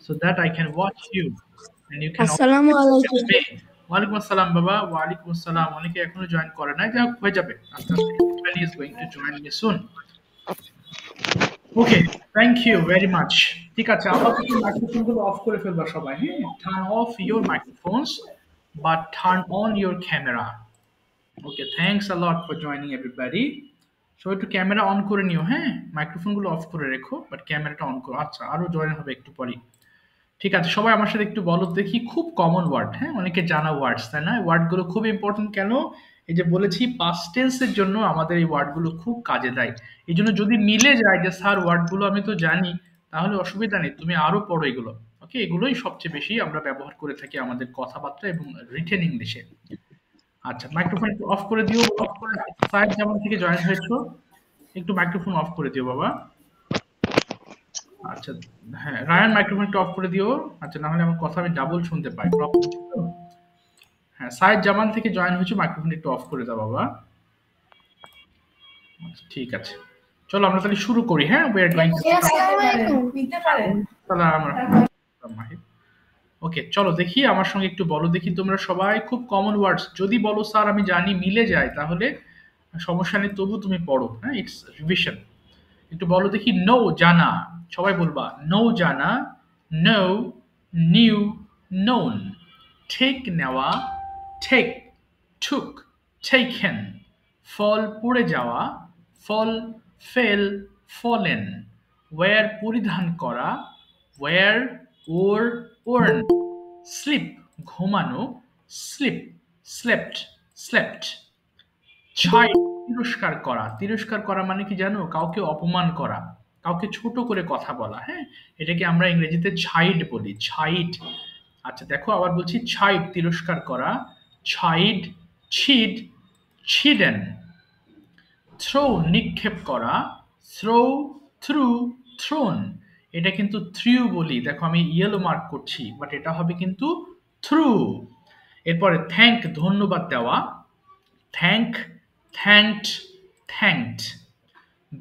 so that I can watch you and you can also আসসালামু আলাইকুম me. ওয়ালাইকুম আসসালাম বাবা, ওয়ালাইকুম আসসালাম। অনেকে এখনো জয়েন করে নাই, যা হয়ে যাবে আস্তে আস্তে। Everybody is going to join me soon. Okay, thank you very much. ঠিক আছে, আপাতত মাইক্রোফোনগুলো অফ করে ফেলবা সবাই, হ্যাঁ? Turn off your microphones but turn on your camera. Okay, thanks a lot for joining everybody. সবাই একটু ক্যামেরা অন করে নিও, হ্যাঁ? মাইক্রোফোনগুলো অফ করে রেখো বাট ক্যামেরাটা অন করো। আচ্ছা, আরো জয়েন হবে একটু পরেই। ঠিক আছে, সবাই আমার সাথে একটু বলো দেখি, খুব কমন ওয়ার্ড, হ্যাঁ? অনেকে জানা ওয়ার্ডস, তাই না? ওয়ার্ডগুলো খুব ইম্পর্টেন্ট কেন? এই যে বলেছি পাস্ট টেন্সের জন্য আমাদের এই ওয়ার্ডগুলো খুব কাজে দেয়। এই জন্য যদি মিলে যায় যে স্যার ওয়ার্ডগুলো আমি তো জানি, তাহলে অসুবিধা নেই, তুমি আরো পড়ো এগুলো। ওকে, এগুলোই সবচেয়ে বেশি আমরা ব্যবহার করে থাকি আমাদের কথাবার্তা এবং রিটেন ইংলিশে। আচ্ছা, মাইক্রোফোন একটু অফ করে দিও। অফ করে সাইড যেমন থেকে জয়েন হয়েছো, একটু মাইক্রোফোন অফ করে দিও বাবা। আচ্ছা, হ্যাঁ রায়ান মাইক্রোফোন একটু অফ করে দিও। আচ্ছা, না হলে আমার কথা আমি ডাবল শুনতে পাই, প্রবলেম। হ্যাঁ, সাইদ জামান থেকে জয়েন হয়েছে, মাইক্রোফোন একটু অফ করে দাও বাবা। আচ্ছা, ঠিক আছে, চলো আমরা তাহলে শুরু করি। হ্যাঁ, we are going to okay, চলো দেখি আমার সঙ্গে একটু বলো দেখি তোমরা সবাই। খুব কমন ওয়ার্ডস, যদি বলো স্যার আমি জানি, মিলে যায়, তাহলে সমস্যা নেই, তবু তুমি পড়ো। হ্যাঁ, ইটস রিভিশন। একটু বলো দেখি। নো, জানা। সবাই বলবা নো, জানা। Know, knew, known. ঠিক, নেওয়া। টেক, টুক, টেকেন। ফল, পড়ে যাওয়া। ফল, ফেল, ফলেন। ওয়্যার, পরিধান করা। Wear, wore, worn. স্লিপ, ঘুমানো। Sleep, slept, slept. ছাইড, তিরস্কার করা। তিরস্কার করা মানে কি জানো? কাউকে অপমান করা, কাউকে ছোট করে কথা বলা। হ্যাঁ, এটাকে আমরা ইংরেজিতে ছাইড বলি, ছাইড। আচ্ছা দেখো, আবার বলছি, ছাইড তিরস্কার করা। Side, seed, ছিডেন। থ্রো, নিক্ষেপ করা। Throw, threw, thrown. এটা কিন্তু থ্রিউ বলি, দেখো আমি ইয়েলো মার্ক করছি, বাট এটা হবে কিন্তু থ্রু। এরপরে থ্যাঙ্ক, ধন্যবাদ দেওয়া। Thank, thanked, thanked.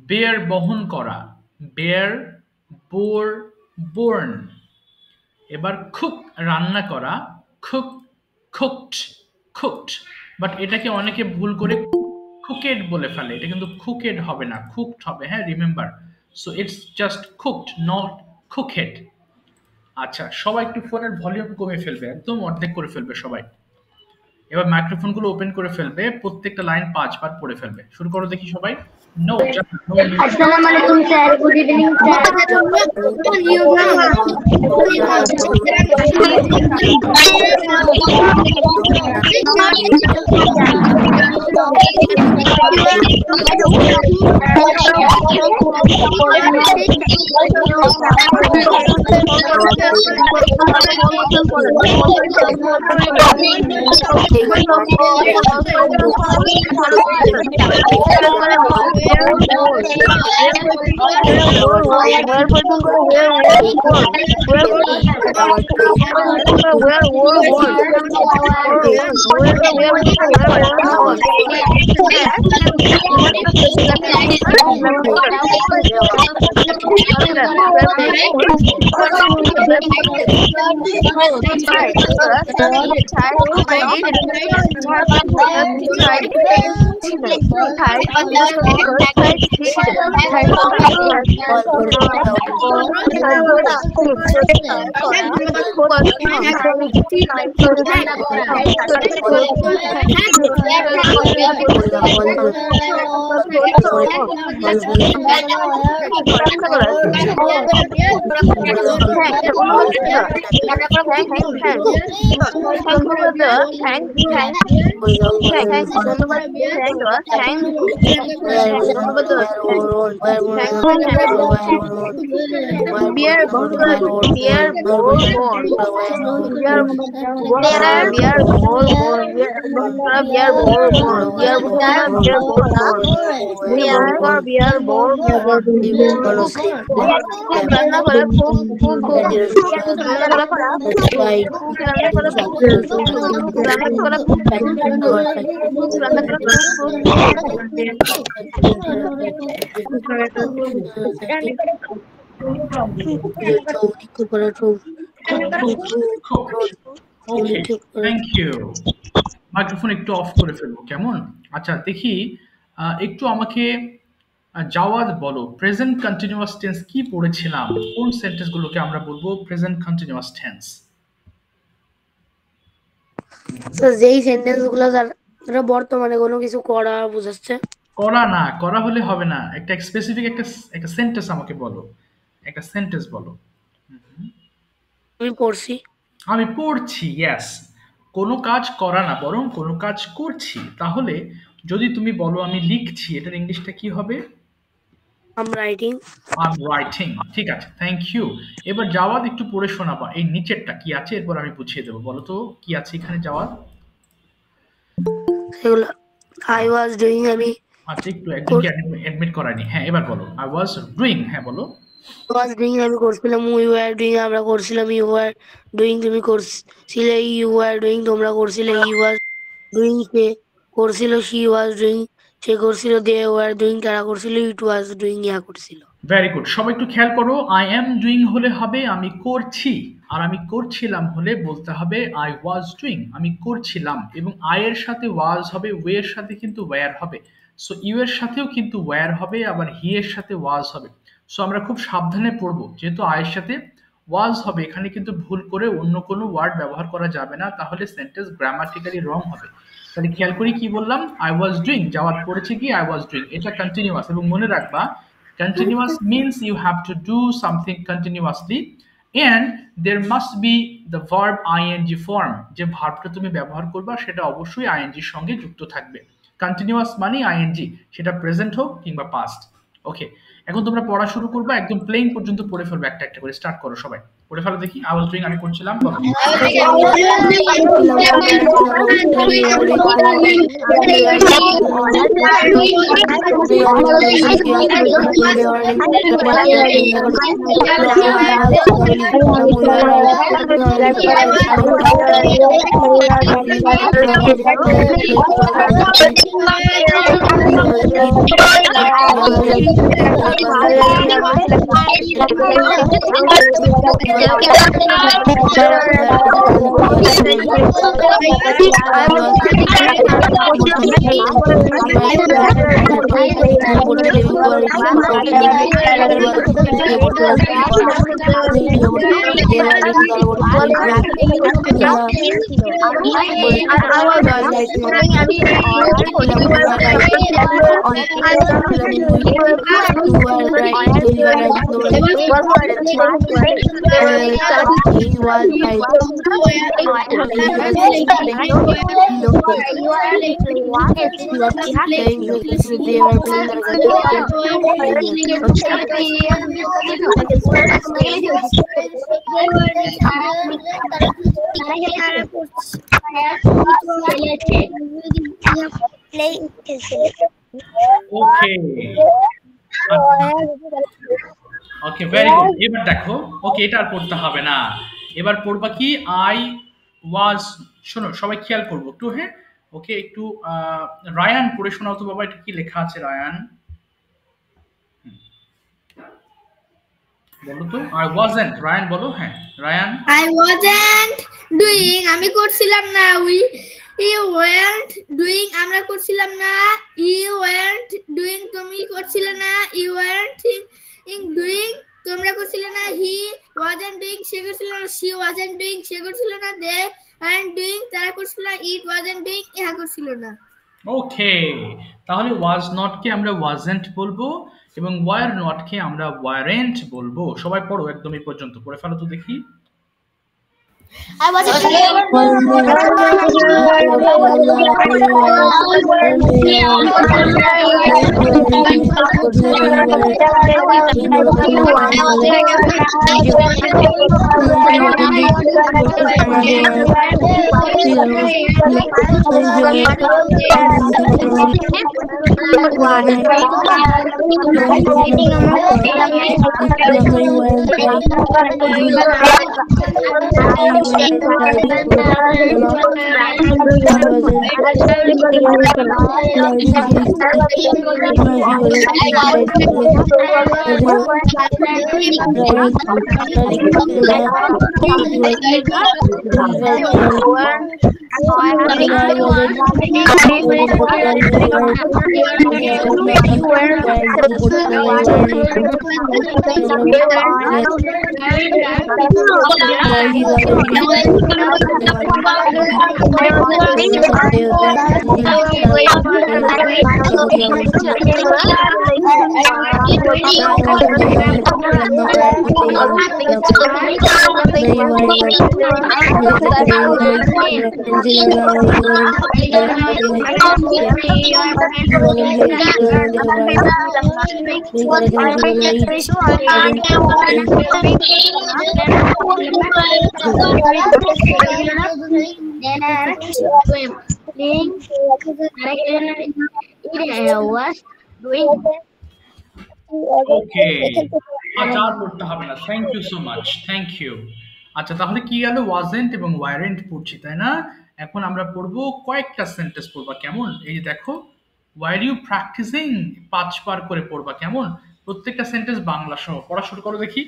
বেয়ার, বহন করা। Bear, bore, borne. এবার কুক, রান্না করা। Cook, cooked, cooked. বাট এটাকে অনেকে ভুল করে কুকেড বলে ফেলে, এটা কিন্তু কুকেড হবে না, কুকড হবে। হ্যাঁ, remember. So it's just cooked, not cooked. আচ্ছা, সবাই একটু ফোনের ভলিউম কমিয়ে ফেলবে, একদম অর্ধেক করে ফেলবে সবাই। এবার মাইক্রোফোনগুলো ওপেন করে ফেলবে, প্রত্যেকটা লাইন 5 বার পড়ে ফেলবে। শুরু করো দেখি সবাই। নো, আসসালামু আলাইকুম sir, good evening sir. cook. Okay, thank you. Microphone একটু অফ করে ফেলবো কেমন? আচ্ছা দেখি একটু আমাকে জাওয়াদ বলো প্রেজেন্ট কন্টিনিউয়াস টেন্স কি পড়েছিলাম? কোন সেন্টেন্সগুলোকে আমরা বলবো প্রেজেন্ট কন্টিনিউয়াস টেন্স? স্যার যেই সেন্টেন্সগুলো যারা বর্তমানে কোনো কিছু করা বোঝাচ্ছে। করা না, করা হলে হবে না। একটা স্পেসিফিক একটা সেন্টেন্স আমাকে বলো। একটা সেন্টেন্স বলো। আমি পড়ছি। আমি পড়ছি, ইয়েস। কোনো কাজ করা না বরং কোনো কাজ করছি। তাহলে যদি তুমি বলো আমি লিখছি, এটার ইংলিশটা কি হবে? আম রাইটিং। আম রাইটিং, ঠিক আছে, থ্যাংক ইউ। এবার জাওয়াদ একটু পড়ে শোনাবা এই নিচেরটা কি আছে, এরপর আমি বুঝিয়ে দেবো। বলো তো কি আছে এখানে জাওয়াদ? সেগুলো আই ওয়াজ ডুইং, আমি আচ্ছা একটু একজনকে অ্যাডমিট করায়নি। হ্যাঁ এবার বলো আই ওয়াজ ডুইং। হ্যাঁ বলো। ওয়াজ ডুইং আমি করছিলাম, উই ওয়ার ডুইং আমরা করছিলাম, ইউ ওয়ার ডুইং তুমি করছিলে, ইউ ওয়ার ডুইং তোমরা করছিলে, হি ওয়াজ ডুইং সে করছিল, শি ওয়াজ ডুইং সে করছিল, দে ওয়ার ডুইং তারা করছিল, ইট ওয়াজ ডুইং ইয়া করছিল। Very good. সবাই একটু খেয়াল করো, আই এম ডুইং হলে হবে আমি করছি, আর আমি করছিলাম হলে বলতে হবে আই ওয়াজ ডুইং। আমি করছিলাম, এবং আই এর সাথে ওয়াজ হবে, ওয়ে এর সাথে কিন্তু ওয়্যার হবে। সো ইউ এর সাথেও কিন্তু ওয়্যার হবে, আবার হি এর সাথে ওয়াজ হবে। সো আমরা খুব সাবধানে পড়বো, যেহেতু আয়ের সাথে ওয়াজ হবে এখানে কিন্তু ভুল করে অন্য কোনো ওয়ার্ড ব্যবহার করা যাবে না, তাহলে সেন্টেন্স গ্রামাটিক্যালি রং হবে। তাহলে খেয়াল করি কি বললাম, আই ওয়াজ ডুইং, জাওয়াদ পড়েছে কি আই ওয়াজ ডুইং, এটা কন্টিনিউয়াস। এবং মনে রাখবা continuous means you have to do something continuously and there must be the verb ing form, যে ভার্বটা তুমি ব্যবহার করবা সেটা অবশ্যই ing এর সঙ্গে যুক্ত থাকবে। কন্টিনিউয়াস মানে ing, সেটা প্রেজেন্ট হোক কিংবা পাস্ট। ওকে, এখন তোমরা পড়া শুরু করবা, একদম প্লেইং পর্যন্ত পড়ে ফেলবে, একটা একটা করে স্টার্ট করো সবাই। পড়ে ফেলো দেখি। আই ওয়াজ ডুইং আমি করছিলাম, বলো। ওকে ভেরি গুড। এবার দেখো, ওকে এটা আর পড়তে হবে না, এবার পড়বা কি আই ওয়াজ। শোনো সবাই খেয়াল করবো একটু, হ্যাঁ ওকে একটু রায়ান পড়ে শোনাও তো বাবা, এটা কি লেখা আছে রায়ান? বলো তো। আই ওয়াজন্ট, রায়ান বলো। হ্যাঁ রায়ান। আই ওয়াজন্ট ডুইং আমি করছিলাম না, ইউ ওয়ান্ট ডুইং আমরা করছিলাম না, ইউ ওয়ান্ট ডুইং তুমি করছিলে না, ইউ ওয়ান্ট ডুইং তোমরা করছিলে না, হি ওয়াজন্ট ডুইং সে করছিল না, শি ওয়াজন্ট ডুইং সে করছিল না, দে ওয়ান্ট ডুইং তারা করছিল না, ইট ওয়াজন্ট ডুইং ইহা করছিল না। ওকে, তাহলে ওয়াজ নট কে আমরা ওয়াজন্ট বলবো এবং ওয়ার নট কে আমরা ওয়ারেন্ট বলবো। সবাই পড়ো একদম এই পর্যন্ত, পড়ে ফেলো তো দেখি। I was was doing ওকে, আচ্ছা আর পড়তে হবে না, thank you so much, thank you. আচ্ছা তাহলে কি গেল, ওয়াজেন্ট এবং ওয়ারেন্ট পড়ছি তাই না? এখন আমরা পড়বো কয়েকটা সেন্টেন্স পড়বা, কেমন? এই যে দেখো, ওয়াইল ইউ প্র্যাকটিসিং 5 বার করে পড়বা, কেমন? প্রত্যেকটা সেন্টেন্স বাংলা সহ পড়া শুরু করো দেখি,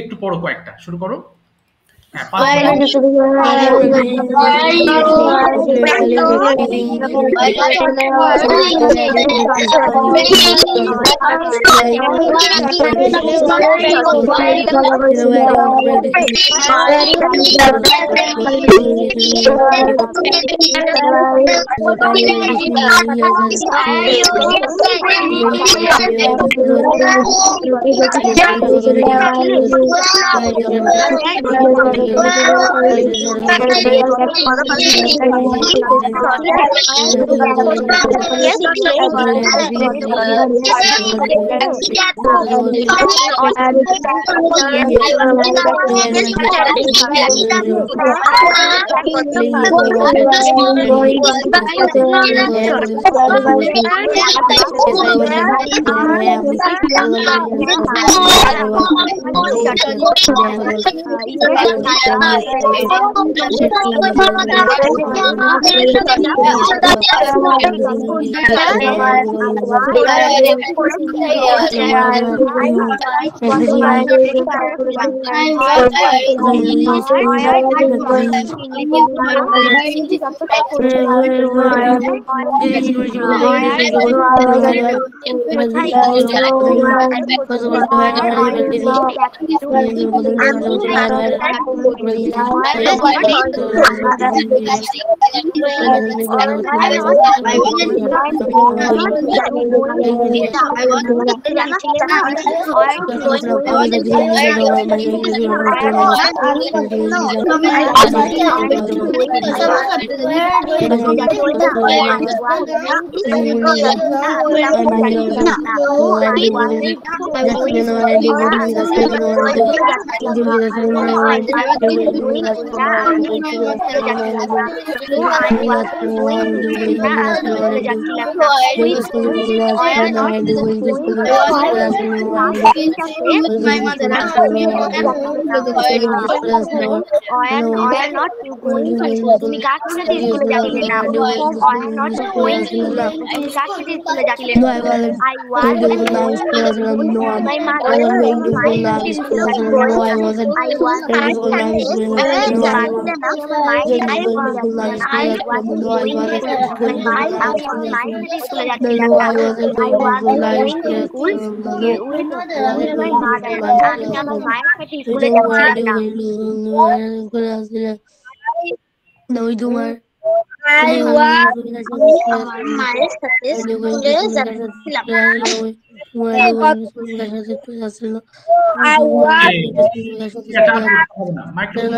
একটু পড়ো, কয়েকটা শুরু করো। হ্যাঁ, 'Microphone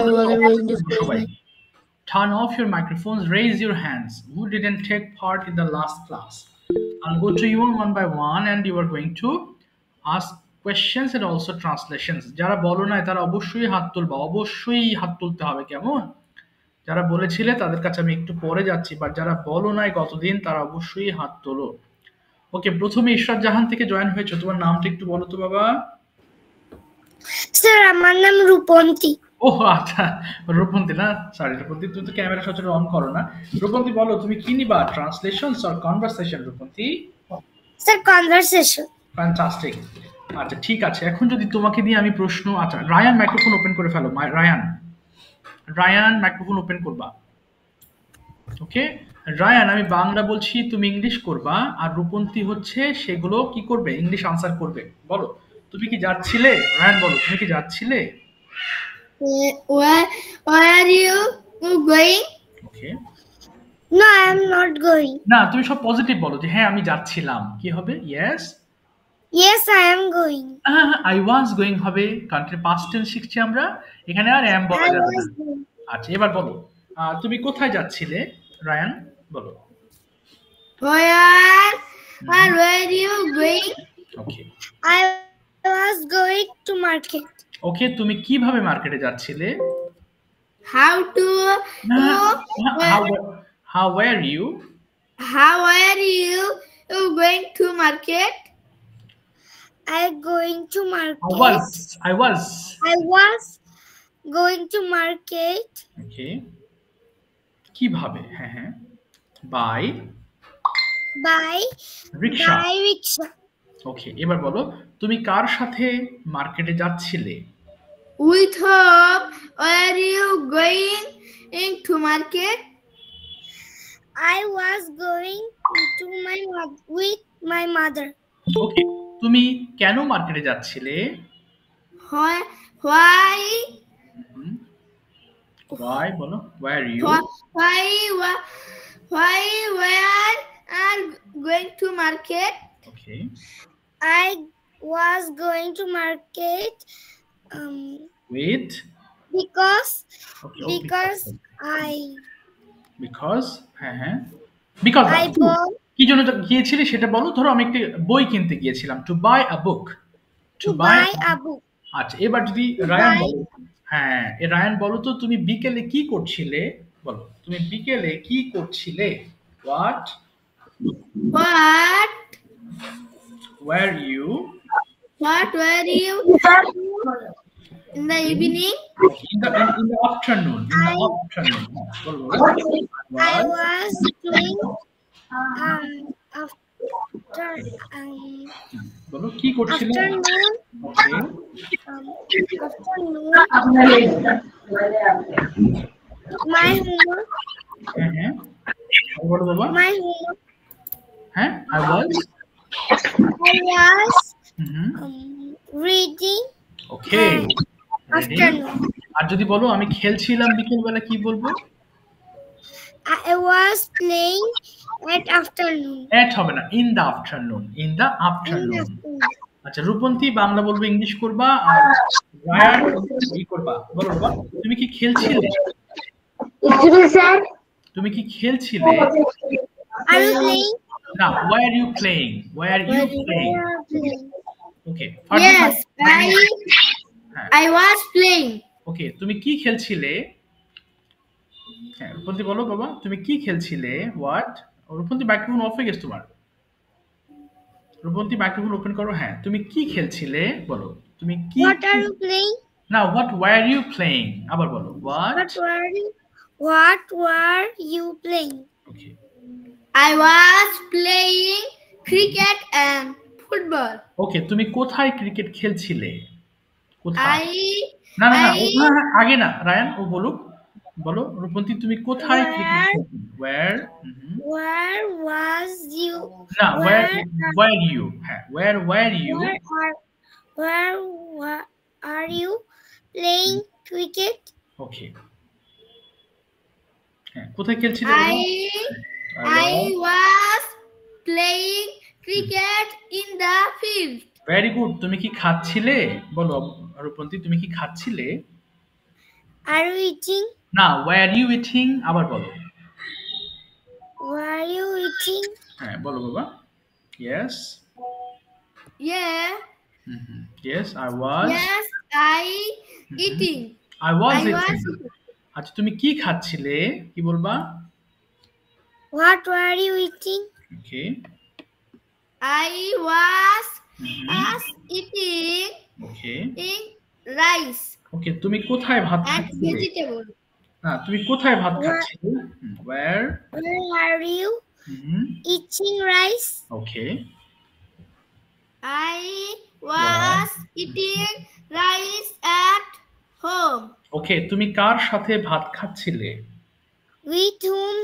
Turn off your microphones, raise your hands. Who didn't take part in the last class? I'll go to you one by one and you are going to ask questions and also translations. যারা বলো নাই তারা অবশ্যই হাত তুলবা, অবশ্যই হাত তুলতে হবে, কেমন? যারা বলেছিলে তাদের কাছে আমি একটু পরে যাচ্ছি, বাট যারা বলো নাই গতদিন তারা অবশ্যই হাত তোলো। ওকে, প্রথমে ইশরাত জাহান থেকে জয়েন হয়েছে, তোমার নামটা একটু বলো তো বাবা। স্যার আমার নাম রূপন্তী। ও আচ্ছা, রূপন্তী না, সরি রূপন্তী, তুমি তো ক্যামেরা সচরাচর অন করো না। রূপন্তী বলো তুমি কি নিবা, translations or conversation? Rupanti sir conversation. Fantastic. আচ্ছা ঠিক আছে, এখন যদি তোমাকে দিয়ে আমি প্রশ্ন, আচ্ছা রায়ান মাইক্রোফোন ওপেন করে ফেলো, রায়ান মাইক্রোফোন ওপেন করবা। ওকে রায়ান, আমি বাংলা বলছি, তুমি ইংলিশ করবা, আর রূপন্তী হচ্ছে সেগুলো কি করবে, ইংলিশ আনসার করবে। বলো তুমি কি যাচ্ছিলে? রায়ান বলো তুমি কি যাচ্ছিলে? where are you going? Okay, No, I am not going. না তুমি সব পজিটিভ বলো, যে হ্যাঁ আমি যাচ্ছিলাম, কি হবে? Yes, Yes, I am going. I was going হবে, কান্ট্রি পাস্ট টেন্স শিখছি আমরা, এখানে আর অ্যাম বলা I যাবে না। was going. আচ্ছা এবার বলো তুমি কোথায় যাচ্ছিলে? রায়ান বলো। where are you going? Okay, I was going to market. ওকে তুমি কিভাবে মার্কেটে যাচ্ছিলে? how to How were you? how are you going to market? I going to market. I was. I was going to market Okay. কিভাবে? হ্যাঁ হ্যাঁ। By by rickshaw. rickshaw. ওকে, এবার বলো তুমি কার সাথে মার্কেটে যাচ্ছিলে? with whom are you going to market? I was going to with my mother. ওকে, তুমি কেন মার্কেটে যাচ্ছিলে? why Why বলো, where you? why were are going to market? Okay. I was going to market With because okay, because হ্যাঁ হ্যাঁ, because I bought কি জন্য গিয়েছিলে সেটা বলো। ধরো আমি একটা বই কিনতে গিয়েছিলাম, to buy a book. to buy a book. আচ্ছা এবার যদি রায়ান বলো, হ্যাঁ রায়ান বলো তো তুমি বিকেলে কি করছিলে? বলো তুমি বিকেলে কি করছিলে? What were you in the evening? in the afternoon? বলো I was doing after বলো কি করছিলে? afternoon Okay. afternoon my homework হ্যাঁ হ্যাঁ বলো বাবা। my homework হ্যাঁ I was reading okay. afternoon. আর যদি বলো আমি খেলছিলাম বিকেল বেলা, কি বলবো? I was playing at afternoon. At হবে না, in the afternoon. In the afternoon. আচ্ছা রূপন্তী বাংলা বলবে, ইংলিশ করবা, আর রায়ান কি করবা? বলো বাবা তুমি কি খেলছিলে? তুমি কি খেলছিলে? Are you playing? না, why are you playing? Why are you playing? Okay. Yes, I was playing. ওকে, তুমি কি খেলছিলে? হ্যাঁ রূপন্তী বলো বাবা তুমি কি খেলছিলে? হোয়াট? রূপন্তী মাইক্রোফোন অফ হয়ে গেছে তোমার। রূপন্তী মাইক্রোফোন ওপেন করো। হ্যাঁ তুমি কি খেলছিলে বলো। তুমি কি What are you playing? না, what were you playing? আবার বলো what were you playing? Okay. I was playing cricket and football. ওকে, তুমি কোথায় ক্রিকেট খেলছিলে? কোথায়? I না না না, আগে না রায়ান ও বলুক। বলো রূপন্তী তুমি কোথায় cricket খেলছিলে? where Where was you? না, where you? হ্যাঁ where were you? Where are you playing cricket? ওকে, হ্যাঁ কোথায় খেলছিলে? I was playing cricket in the field. Very good. তুমি কি খাচ্ছিলে? বলো রূপন্তী তুমি কি খাচ্ছিলে? Are you eating? না, were you eating? আবার বলো। Were you eating? হ্যাঁ বলো বাবা। Yes. Yeah. Yes, I was. Yes, I eating. I was I was eating. আচ্ছা তুমি কি খাচ্ছিলে কি বলবা? What were you eating? Okay I was eating okay rice ওকে তুমি কোথায় ভাত and খাচ্ছিলে? vegetable. না তুমি কোথায় ভাত খাচ্ছিলে? Where? Where are you eating rice? Okay I was eating rice at home. Okay তুমি কার সাথে ভাত খাচ্ছিলে? With whom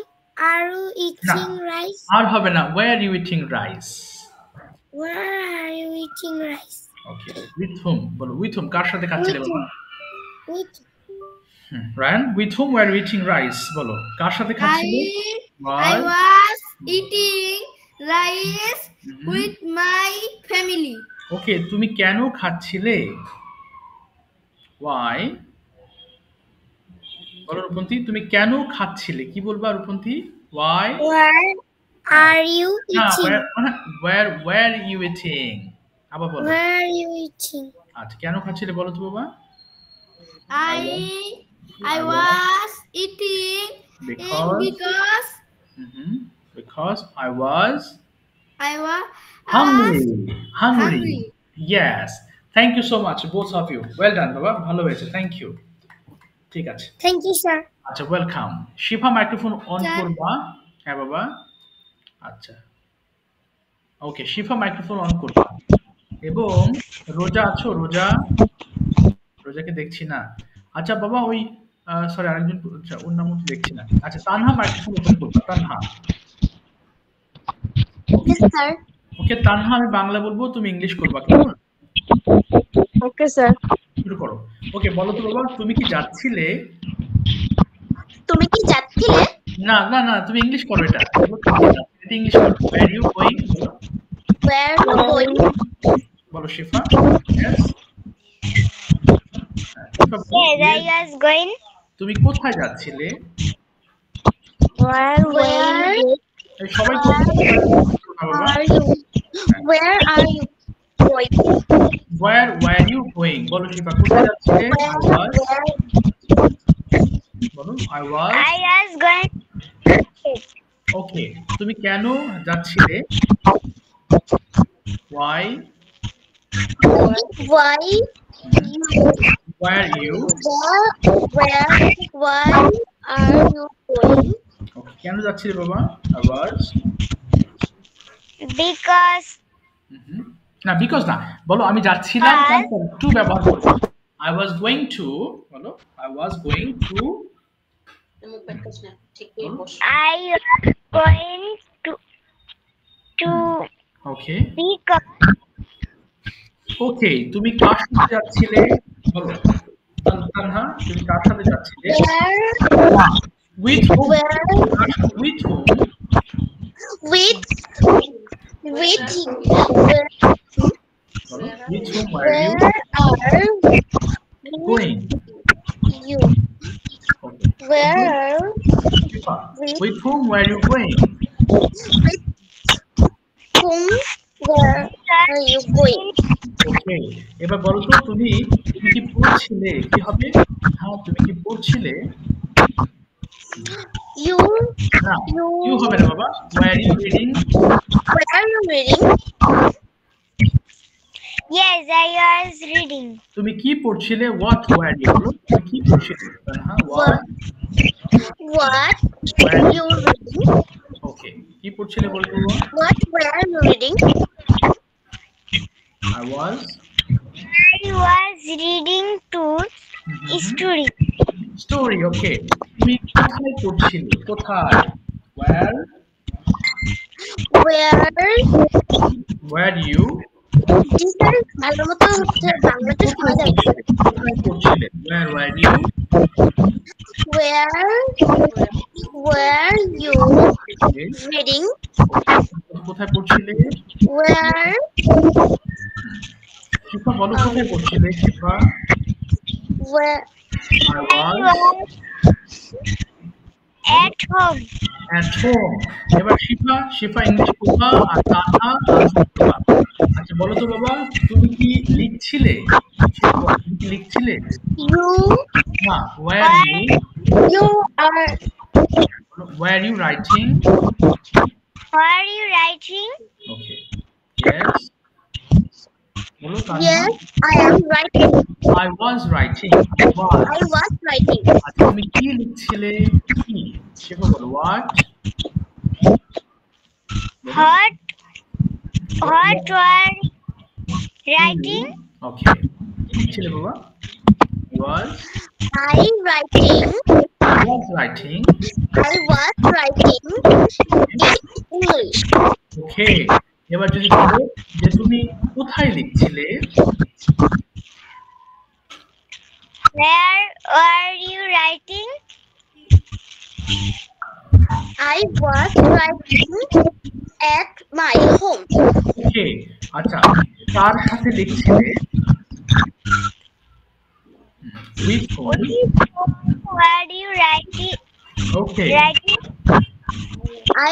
are you eating rice? আর হবে না, where are you eating rice? Where are you eating rice? Okay with whom বলো, with whom কার সাথে খাচ্ছিলে With বাবা? With Rayan with whom were you eating rice বলো, কার সাথে খাচ্ছিলে? I was eating rice with my family. ওকে তুমি কেন খাচ্ছিলে? why বলো রূপন্তী, তুমি কেন খাচ্ছিলে কি বলবা Rupanti? why Where are you না eating? where you eating আবার বলো। Where are you eating? আচ্ছা কেন খাচ্ছিলে বলো তো বাবা? I was eating because because I was hungry. Yes, thank you so much both of you, well done বাবা, ভালো হয়েছে, thank you। ঠিক আছে Thank you, sir. আচ্ছা welcome. Shifa microphone on Sir. করবা? হ্যাঁ বাবা আচ্ছা ওকে শিফা মাইক্রোফোন অন করবা। এবং রোজা আছো? রোজাকে দেখছি না। আচ্ছা বাবা ওই সরি আরেকজন, আচ্ছা ওর নাম তো দেখছি না। আচ্ছা তানহা মাইক্রোফোন ওপেন করবা, তানহা। Yes, sir. ওকে তানহা আমি বাংলা বলবো, তুমি ইংলিশ করবা, কেমন? Okay, sir. শুরু করো। ওকে বলো তো বাবা, তুমি কি যাচ্ছিলে? তুমি কি যাচ্ছিলে? না না না তুমি ইংলিশ করো, এটা ইংলিশ করো। where you going Where are you going? বলো শিফা। yes Yes, I was going. তুমি কোথায় যাচ্ছিলে? Where এই সবাই বাবা are you? Where are you going? where you going বলো শিফা, কোথায় যাচ্ছিলে? বলো I was going. ওকে তুমি কেন যাচ্ছিলে? why Why you? where are you Why are you going? ওকে কেন যাচ্ছিলে বাবা? I was Because না বিকজ না, বলো আমি যাচ্ছিলাম, টু ব্যবহার করো। I was going to বলো I was going to I was going to okay because ওকে তুমি কার সাথে যাচ্ছিলে বলো? তানহা তুমি কার সাথে যাচ্ছিলে? with whom with whom with বলো with whom were you going? you? Okay. Where With whom were you going? whom where are you going? Okay. এবার বলো তো তুমি কি পড়ছিলে? কি হবে? হ্যাঁ তুমি কি পড়ছিলে? You না you হবে না বাবা। Were you reading? Where are you reading? Yes, I was reading. তুমি কি পড়ছিলে? What were you? বলো তুমি কি পড়ছিলে? হ্যাঁ what were you reading? Okay. কি পড়ছিলে বলো তো? What were you reading? I was reading to story. Okay. তুমি কোথায় পড়ছিলে? কোথায়? Where you টিচার ভালো মতো বাংলাতে শোনা যাচ্ছে। কোথায় পড়ছিলে? Where were you reading? কোথায় পড়ছিলে? Where শিফা বলো কোথায় পড়ছিলে? শিফা I was at home. at home. এবার শিফা ইংলিশ পড়বা আর তানহা আনসার করবা। আচ্ছা বলো তো বাবা, তুমি কি লিখছিলে? শিফা বলো, তুমি কি লিখছিলে? You না, where are you writing? Why are you writing? Okay. Yes. বলো Tanha. Yes, I am writing. I was writing. I was writing. আচ্ছা তুমি কি লিখছিলে? কি? শিফা বলো what? What were writing? Okay. কি লিখছিলে বাবা? Was I writing. was writing. I was writing in English. Okay. এবার যদি বলো যে তুমি কোথায় লিখছিলে? Where were you writing? I was writing at my home. Okay. আচ্ছা কার সাথে লিখছিলে? With whom? Were you writing? Okay.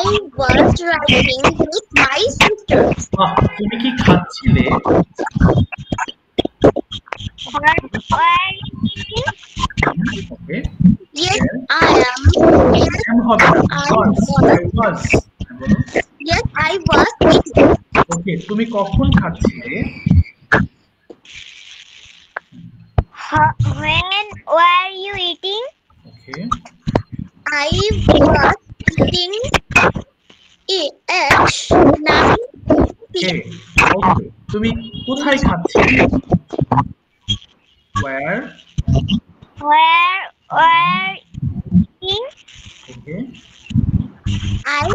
I was writing with my sister. তুমি কি খাচ্ছিলে? What were you eating? Okay. Yes, I am. am হবে না। I was. বলো। Yes, I was eating. Okay, তুমি কখন খাচ্ছিলে? When were you eating? Okay. I was eating it at 9 Okay. Okay. তুমি কোথায় খাচ্ছিলে? Where? Where were you eating? Okay. I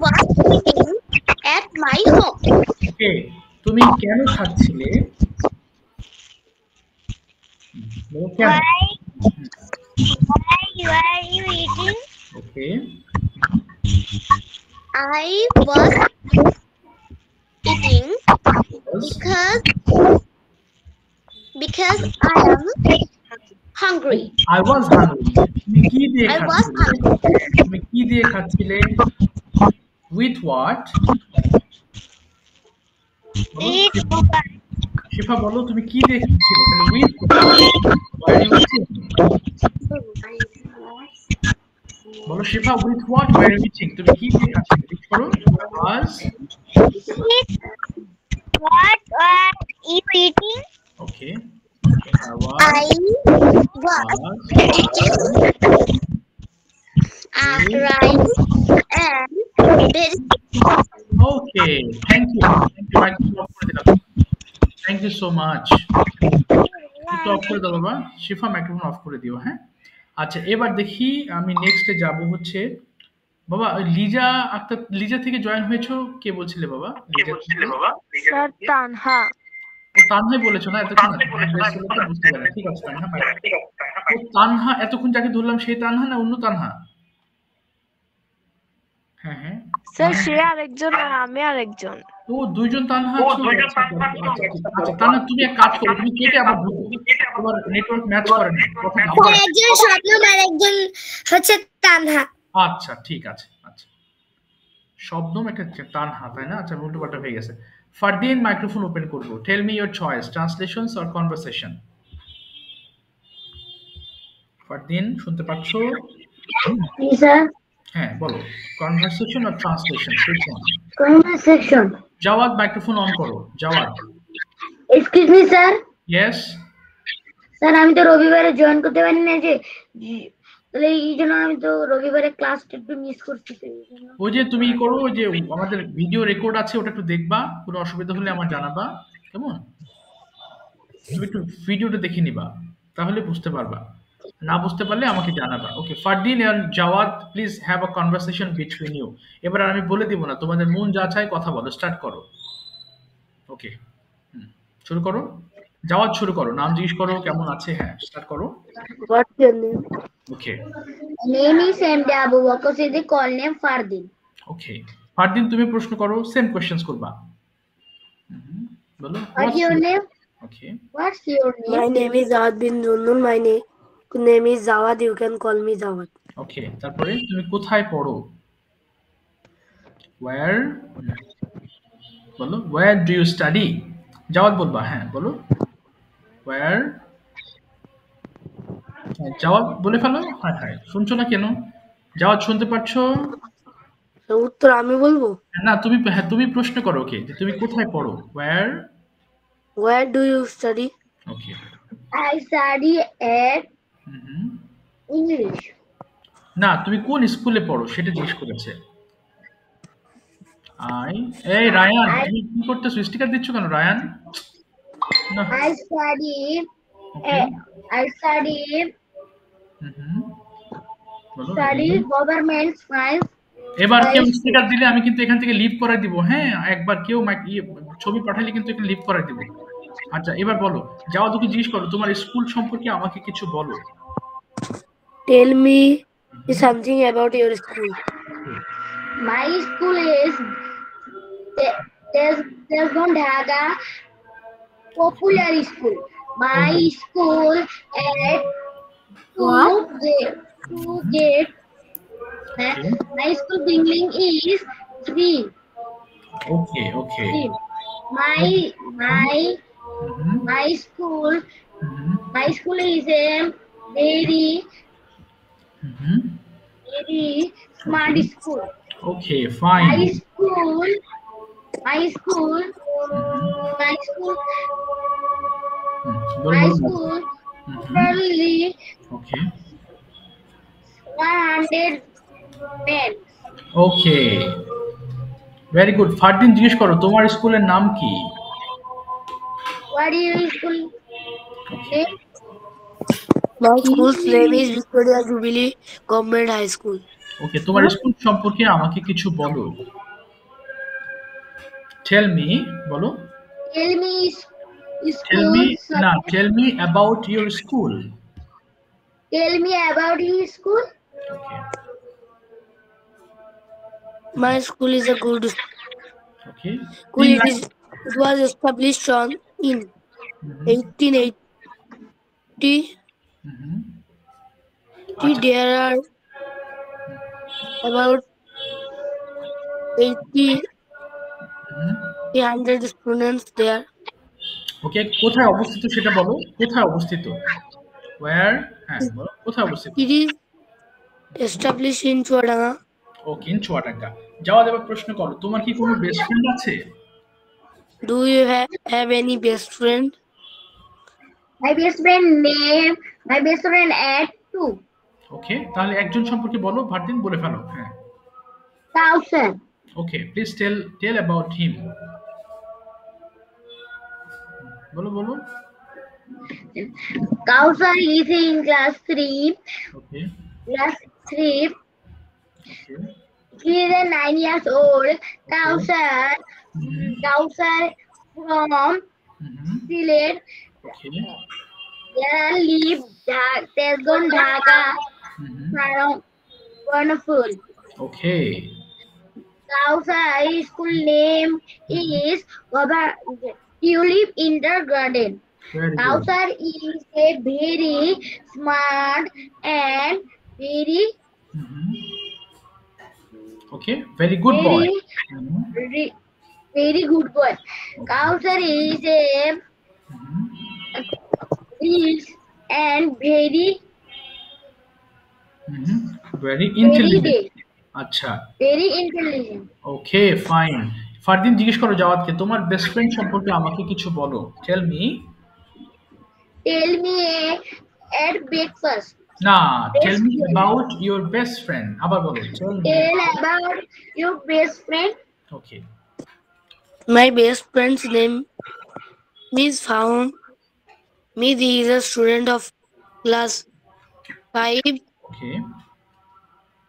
was eating at my home. Okay. তুমি কেন খাচ্ছিলে? বলো কেন? Why were you eating? Okay. I was eating because I am hungry. I was hungry. তুমি কি দিয়ে I was খাচ্ছিলে? তুমি কি দিয়ে খাচ্ছিলে? With what? Eat শিফা বলো তুমি কি দিয়ে খাচ্ছিলে? তাহলে with why are you eating? বলো শিফা with what were you eating? তুমি কি দিয়ে খাচ্ছিলে? ঠিক করো। Was what were you eating? okay. I was eating rice and berries. Okay, thank you. Microphone off করে দিলাম। Thank you so much. একটু of করে দাও বাবা। শিফা মাইক্রোফোন অফ করে দিও, হ্যাঁ? আচ্ছা এবার দেখি আমি নেক্সটে যাব হচ্ছে বাবা লিজা থেকে জয়েন হয়েছো, কে বলছিলে বাবা? স্যার তানহা। ও তানহাই বলেছো না এতক্ষণ? বুঝতে পারি, ঠিক আছে তানহা। ও তানহা এতক্ষণ যাকে ধরলাম সেই তানহা না অন্য তানহা? হ্যাঁ হ্যাঁ স্যার সে আরেকজন আর আমি আরেকজন। ও দুইজন তানহা আছো। আচ্ছা তানহা তুমি এক কাজ করো, তুমি কেটে আবার ঢুকো, তোমার নেটওয়ার্ক ম্যাচ করে না। একজন শবনম আর একজন হচ্ছে তানহা। আচ্ছা ঠিক আছে। আচ্ছা শবনম একটা তানহা, তাই না? আচ্ছা উল্টো পাল্টা হয়ে গেছে। ফারদিন মাইক্রোফোন ওপেন করবো। Tell me your choice, translations or conversation. Fardin শুনতে পাচ্ছো? স্যার হ্যাঁ বলো, conversation or translation? Conversation. Jawad microphone on করো। Jawad. Excuse me sir. Yes sir আমি তো রবিবারে জয়েন করতে পারি না, যে তাহলে এই জন্য আমি তো রবিবারে ক্লাসটা একটু মিস করছি। ওই যে তুমি করো, ওই যে আমাদের ভিডিও রেকর্ড আছে ওটা একটু দেখবা, কোনো অসুবিধা হলে আমার জানাবা, কেমন? তুমি একটু ভিডিওটা দেখে নিবা, তাহলে বুঝতে পারবা। না বুঝতে পারলে আমাকে জানাবা। Okay Fardin and Jawad please have a conversation between you. এবার আমি বলে দিব না, তোমাদের মন যা চায় কথা বলো, স্টার্ট করো। ওকে শুরু করো। জাওয়াদ শুরু করো, নাম জিজ্ঞেস করো, কেমন আছে, হ্যাঁ স্টার্ট করো। What's your name? Okay name is MD Abu Bakar Siddique, call name Fardin. Okay Fardin তুমি প্রশ্ন করো, সেম কোশ্চেনস করবা। বলো what's your name? Okay What's your name? My name is Ahad bin Zunun. My name name is Jawad. You can call me Jawad. Okay, তারপরে তুমি কোথায় পড়ো? Where, বলো where do you study? Jawad বলবা, হ্যাঁ বলো ওয়্যার। জাওয়াদ বলে ফেলো। হ্যাঁ হ্যাঁ, শুনছো না কেন? জাওয়াদ শুনতে পাচ্ছো? তো উত্তর আমি বলবো। না, তুমি, হ্যাঁ তুমি প্রশ্ন করো ওকে, যে তুমি কোথায় পড়ো? Where. Where do you study? Okay. I study at hmm. English. না, তুমি কোন স্কুলে পড়ো সেটা জিজ্ঞেস করেছে। এই রায়ান, তুমি কি করতেছো? স্টিকার দিচ্ছ কেন রায়ান? না। I study okay. I study বলো। government science. এবার কেউ স্টিকার দিলে আমি কিন্তু এখান থেকে লিভ করাই দিব। হ্যাঁ, একবার কেউ ছবি পাঠালে কিন্তু এখানে লিভ করাই দিব। আচ্ছা, এবার বলো, যাও তোকে জিজ্ঞেস করো তোমার স্কুল সম্পর্কে আমাকে কিছু বলো। Tell me something about your school. My school is Tesgon Dhaga Popular School. My school at 2 gate. My school building is 3. Okay okay. My school is a very smart school. Okay fine. My school only okay 100 men. Okay, very good. Fardin জিজ্ঞেস করো তোমার স্কুলের নাম কি? What is your school name? My school's name is Victoria Jubilee Government High School. ওকে, তোমার school সম্পর্কে আমাকে কিছু বলো। টেল মি, বলো। Tell me টেল মি, না, tell me about your school. Tell me about your school. Okay My school is a good okay. school. It was established in 1880. There are about 300 students there. ওকে, কোথায় অবস্থিত সেটা বলো। কোথায় অবস্থিত? Wire, হ্যাঁ বলো কোথায় অবস্থিত। It is established in Chuadanga. Okay, in Chuadanga. যাওয়া দেবার প্রশ্ন করো, তোমার কি কোনো বেস্ট ফ্রেন্ড আছে? Do you have any best friend? My best friend at 2. Okay, তাহলে একজন সম্পর্কে বলো। ভারদিন বলে ফেলো। হ্যাঁ। Kaushal. Okay, please tell about him. বলো বলো। Kaushal is in class 3. Okay Class 3. Okay He is 9 years old. Kaushal from Silet. Okay There live Tesgon Dhaka. Wonderful. Okay Kaushal school name is Tulip Kindergarten. Very good. Kaushal is a very smart and very okay, very good boy. very good boy. Kaushal is a rich and very very intelligent. আচ্ছা, very intelligent. Okay fine. Fardin জিজ্ঞেস করো জাওয়াদকে তোমার best friend সম্পর্কে আমাকে কিছু বলো। Tell me. Tell me at breakfast. না, tell me about your best friend. আবার বলো, tell me. Tell about your best friend. Okay My best friend's name is Faun. He is a student of class 5. Okay,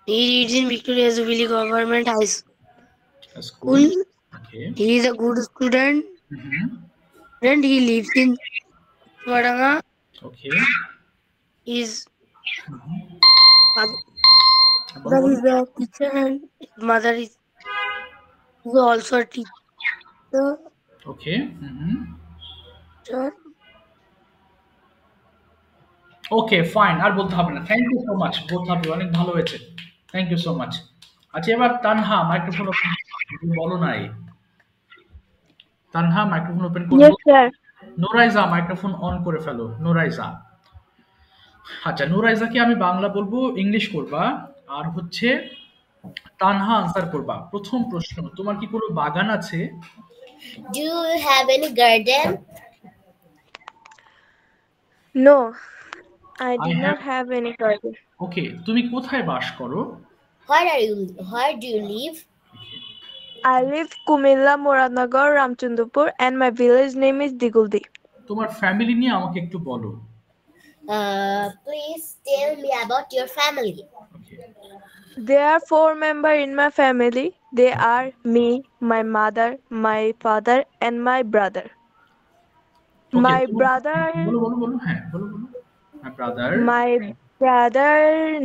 He reads in Victoria Jubilee Government High school. School. Okay He is a good student and he lives in Chuadanga. Okay His father is a teacher and his mother is also a teacher. Okay okay fine, আর বলতে হবে না। Thank you so much, both of you, অনেক ভালো হয়েছে। Thank you so much. আচ্ছা এবার Tanha microphone open, বলো নাই। তানহা মাইক্রোফোন ওপেন করবো। Yes, sir. Noraiza microphone on করে ফেলো, নোরাইজা। আচ্ছা নোরাইজাকে আমি বাংলা বলবো, ইংলিশ করবা, আর হচ্ছে তানহা আনসার করবা। প্রথম প্রশ্ন, তোমার কি কোনো বাগান আছে? Do you have any garden? No, I I did not have- have any garden. ওকে, তুমি কোথায় বাস করো? Where do you live? I live Kumilla, Muradnagar, Ramchandapur, and my village name is Diguldi. তোমার ফ্যামিলি নিয়ে আমাকে একটু বলো। Please tell me about your family. Okay, There are 4 members in my family. They are me, my mother, my father, and my brother. Okay, My brother, বলো বলো বলো, হ্যাঁ বলো বলো। my brother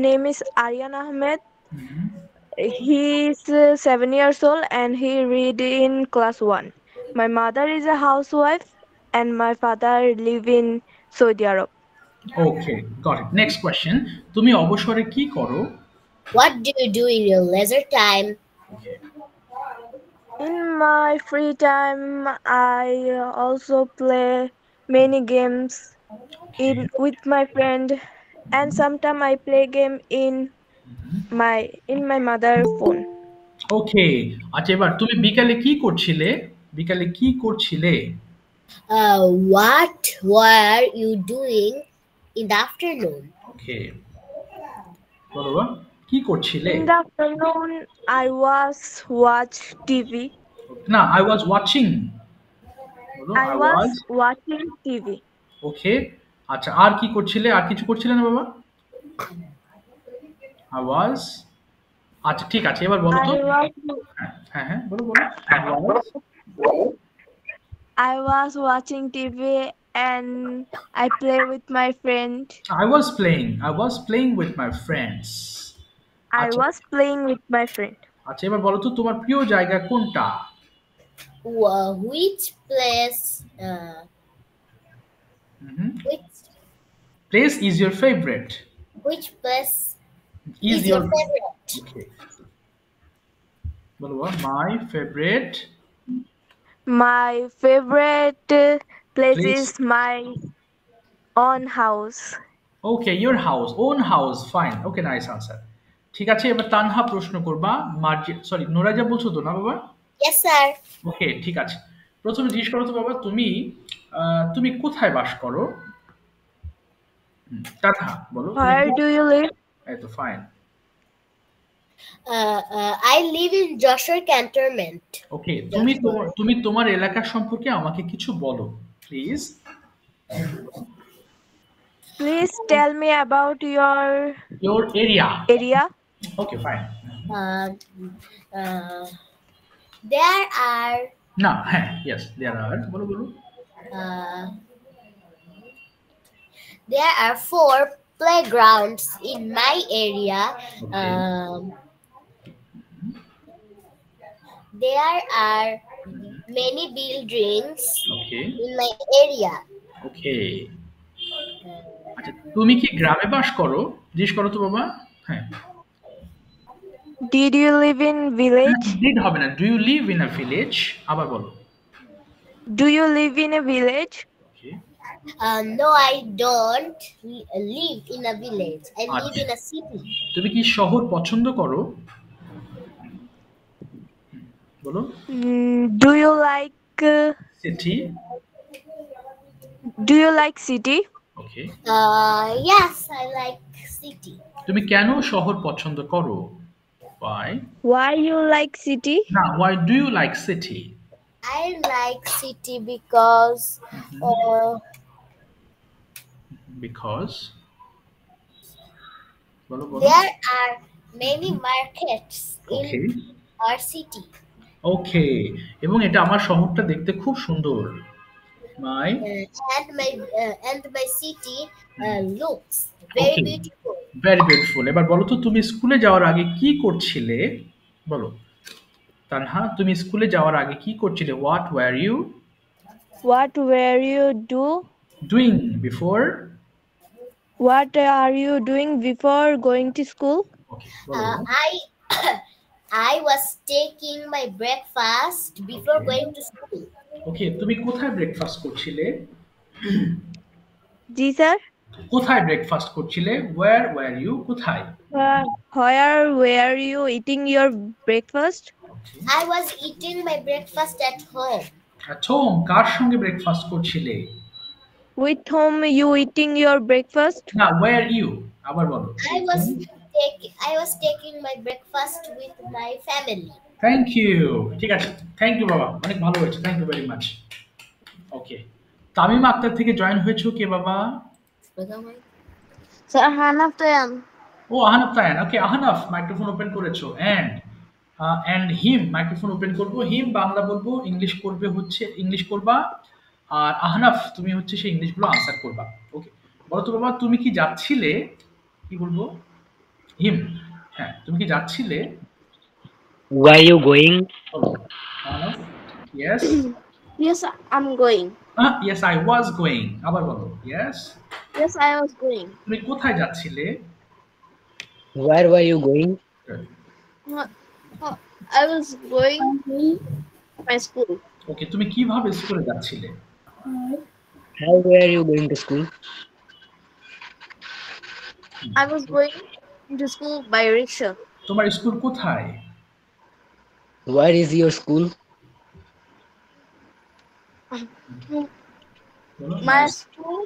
name is Aryan Ahmed. He is 7 years old and he read in class 1. My mother is a housewife and my father live in Saudi Arab. Okay got it. Next question, তুমি অবসরে কি করো? What do you do in your leisure time? In my free time, I also play many games with my friend, and sometimes I play game in my mother phone. ওকে, আচ্ছা এবার তুমি বিকালে কি করছিলে? বিকালে কি করছিলে? What were you doing in the afternoon? ওকে, বলো বা, কি করছিলে? In the afternoon, I was watch TV. না, I was watching, বলো I was watching TV. ওকে, আচ্ছা আর কি করছিলে? আর কিছু করছিলে না বাবা? I was, আচ্ছা ঠিক আছে, এবার বলো তো। হ্যাঁ হ্যাঁ বলো বলো। I was watching TV and I play with my friend. I was playing with my friends. I আচ্ছা, was playing with my friend. আচ্ছা এবার বলো তো তোমার প্রিয় জায়গা কোনটা? Which place? Place is your favorite. Which place Is is your favorite? Okay. বলো বা, my favorite My favorite place Place? is my own house. Okay, your house, own house, fine. Okay, nice answer. ঠিক আছে, এবার তানহা প্রশ্ন করবা। Sorry নোরাজা বলছো তো না বাবা? Yes, sir. ওকে ঠিক আছে, প্রথমে জিজ্ঞেস করো তো বাবা, তুমি কোথায় বাস করো? তানহা বলো। Where do you live? এই তো fine. I live in Joshua Cantonment. ওকে, তুমি তোমার এলাকা সম্পর্কে আমাকে কিছু বলো please. Please tell me about your Your area. area. Okay, fine. There are না হ্যাঁ yes there are, বলো বলো। there are 4 playgrounds in my area. Okay. There are many buildings Okay. in my area. Okay. আচ্ছা তুমি কি গ্রামে বাস করো? জিজ্ঞেস করো তো বাবা। হ্যাঁ। Did you live in village? Did হবে না, do you live in a village? আবার বলো। Do you live in a village? Okay. No, I don't live in a village. I live in a city. তুমি কি শহর পছন্দ করো? বলো। Do you like city? Do you like city? Okay. Yes, I like city. তুমি কেন শহর পছন্দ করো? Why? Why you like city? না, why do you like city? I like city because Because বলো বলো। there are many markets Okay. in our city. ওকে, এবং এটা আমার শহরটা দেখতে খুব সুন্দর। মাই And my city looks very Okay. beautiful. Very beautiful. এবার বলো তো তুমি স্কুলে যাওয়ার আগে কি করছিলে? বলো তানহা, তুমি স্কুলে যাওয়ার আগে কি করছিলে? What were you What were you doing before What are you doing before going to school? Okay, বলো। I I was taking my breakfast before Okay. going to school. ওকে, তুমি কোথায় ব্রেকফাস্ট করছিলে? জি স্যার। কোথায় ব্রেকফাস্ট করছিলে? Where were you? কোথায়? Where were you eating your breakfast? Okay. I was eating my breakfast at home. At home, কার সঙ্গে breakfast করছিলে? With whom you eating your breakfast? না, where you? আবার বলো। I was taking my breakfast with my family. Thank you. ঠিক আছে, thank you বাবা, অনেক ভালো হয়েছে, thank you very much. Okay, Tamima Akhtar থেকে জয়েন হয়েছো কে বাবা? স্যার হানাফ তায়ান। ও Ahnaf Tayan, okay Ahnaf microphone open করেছো। অ্যান্ড হিম মাইক্রোফোন ওপেন করবো। হিম বাংলা বলবো, ইংলিশ করবে হচ্ছে ইংলিশ করবা, আর আহনাফ তুমি হচ্ছে সেই ইংলিশগুলো আনসার করবা। ওকে, বলো তো বাবা, তুমি কি যাচ্ছিলে, কি বলবো? হিম, হ্যাঁ, তুমি কি যাচ্ছিলে? Where you going? বলো Ahnaf. Yes. Yes, I'm going. Yes I was going. আবার বলো। Yes. Yes, I was going. তুমি কোথায় যাচ্ছিলে? Where were you going? I was going to my school. ওকে, তুমি কিভাবে স্কুলে যাচ্ছিলে? How were you going to school? I was going to school by rickshaw. তোমার স্কুল কোথায়? Where is your school? বলো। My school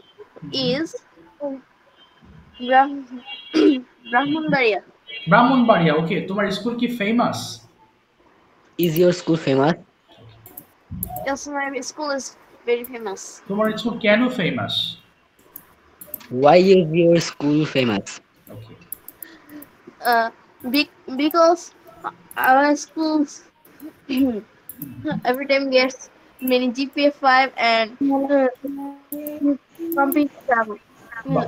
is Brahmanbaria. Brahmanbaria. Okay, তোমার school কি famous? Is your school famous? Yes, my school is very famous. তোমার school কেন famous? Why is your school famous? Okay, Because our schools every time gets many GPA 5 and competition, বাহ,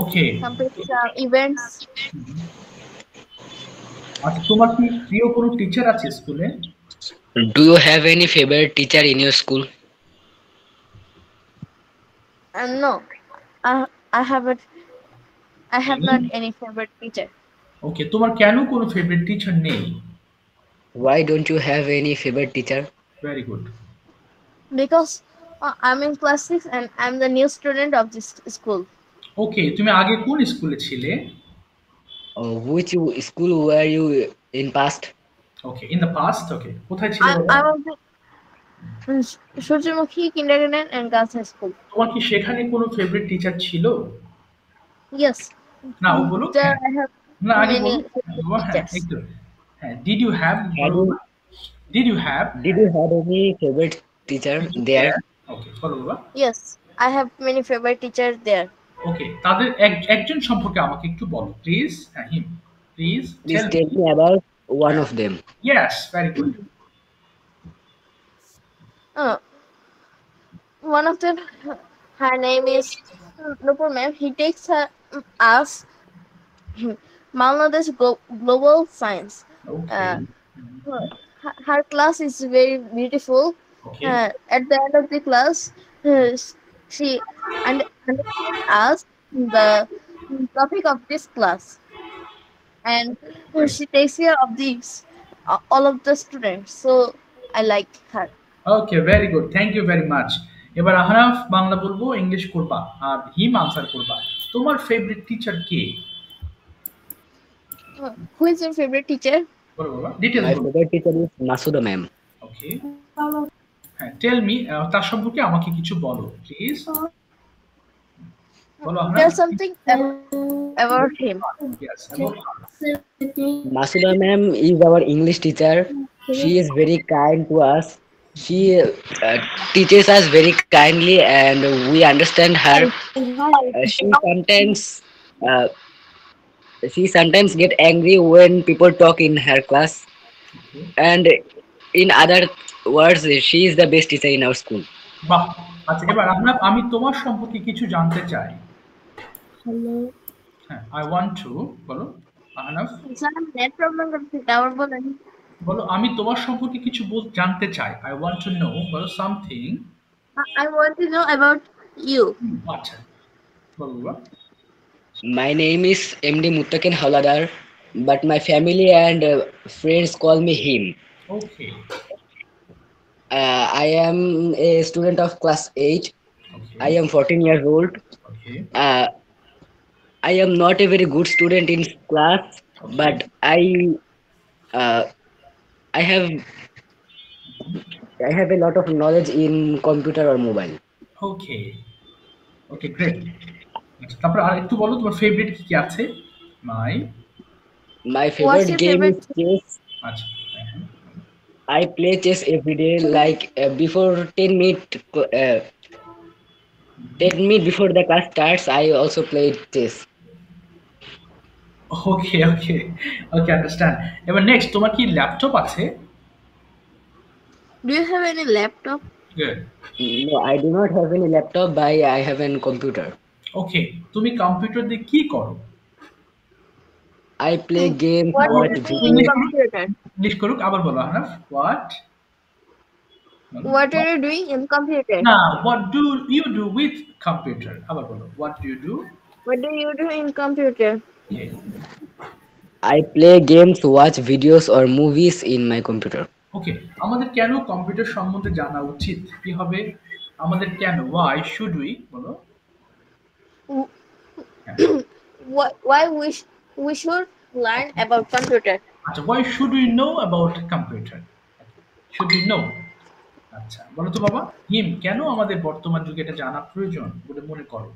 ওকে। competition events. আচ্ছা, তোমার কি প্রিয় কোনো teacher আছে স্কুলে? Do you have any favorite teacher in your school? And no, I haven't. I have not any favorite teacher. ওকে, তোমার কেন কোনো ফেভারিট টিচার নেই? Why don't you have any favorite teacher? Very good. Because I'm in class 6 and I'm the new student of this school. ওকে, তুমি আগে কোন স্কুলে ছিলে? Which school were you in past? Okay, in the past. Okay, কোথায় ছিলে I বাবা? was in Surjamukhi Kindergarten and Girls High School. তোমার কি সেখানে কোনো ফেভারিট টিচার ছিল? Yes, না, ও বলো। there I have না, আগে many বলো। বাবা, হ্যাঁ, teachers. একটু। হ্যাঁ, did you have Did you have any favorite teacher there? Okay, বলো বাবা। Yes, I have many favorite teachers there. ওকে, তাদের একজন সম্পর্কে আমাকে একটু বলো প্লিজ। হ্যাঁ, him please Please tell me about one of them. Yes, very good. One of them, her name is Nupur ma'am. He takes us Bangladesh Global Science. Okay, Her class is very beautiful. Okay, At the end of the class, she understands us the topic of this class, and she takes care of these all of the students. So I like her. Okay, very good, thank you very much. এবার আহনাফ বাংলা বলবো, English করবা, আর হিম answer করবা। তোমার favourite teacher K? Who is your favorite teacher? বলো বাবা, details My বলো। favorite teacher is Masuda ma'am. ওকে, হ্যাঁ, tell me, তার সম্পর্কে আমাকে কিছু বলো প্লিজ। বলো Tell Ahnaf. something about him. Yes, Masuda ma'am is our English teacher. She is very kind to us. She teaches us very kindly and we understand her. She sometimes get angry when people talk in her class, and in other words, she is the best teacher in our school. বাহ, আচ্ছা, এবার আহনাফ আমি তোমার সম্পর্কে কিছু জানতে চাই। হ্যাঁ, আই ওয়ান্ট টু, বলো আহনাফ। Net problem করতে tower বলেন। বলো আমি তোমার সম্পর্কে কিছু জানতে চাই। আই ওয়ান্ট টু নো, বলো something. I want to know about you. আচ্ছা, বলো বাবা। My name is MD Muttakin Haladar, but my family and friends call me him. Okay I am a student of class 8. Okay I am 14 years old. Okay Uh, I am not a very good student in class, okay but uh, I have I have a lot of knowledge in computer or mobile. Okay okay great. তারপর আর একটু বলো তোমার favourite কি কি আছে? মাই My What's favorite your game is favorite? chess. আচ্ছা হ্যাঁ, হ্যাঁ। I play chess every day. Like before 10 minutes before the class starts, I also play chess. Okay okay okay understand. এবার নেক্সট, তোমার কি ল্যাপটপ আছে? Do you have any laptop? Good. No, I do not have any laptop, but I have a computer. ওকে, তুমি computer দিয়ে কি করো? I play games, What do watch you do in videos. computer? English করুক, আবার বলো হানাফ। What? What are you doing in computer? না, what do you do with computer? আবার বলো, what do you do? What do you do in computer? Okay. I play games, watch videos or movies in my computer. ওকে, আমাদের কেন computer সম্বন্ধে জানা উচিত? কি হবে আমাদের কেন? Why should we? বলো। Why we should learn about computer? আচ্ছা, why should we know about computer? Should we know? আচ্ছা, বলো তো বাবা, হিম কেন আমাদের বর্তমান যুগে এটা জানা প্রয়োজন বলে মনে করো?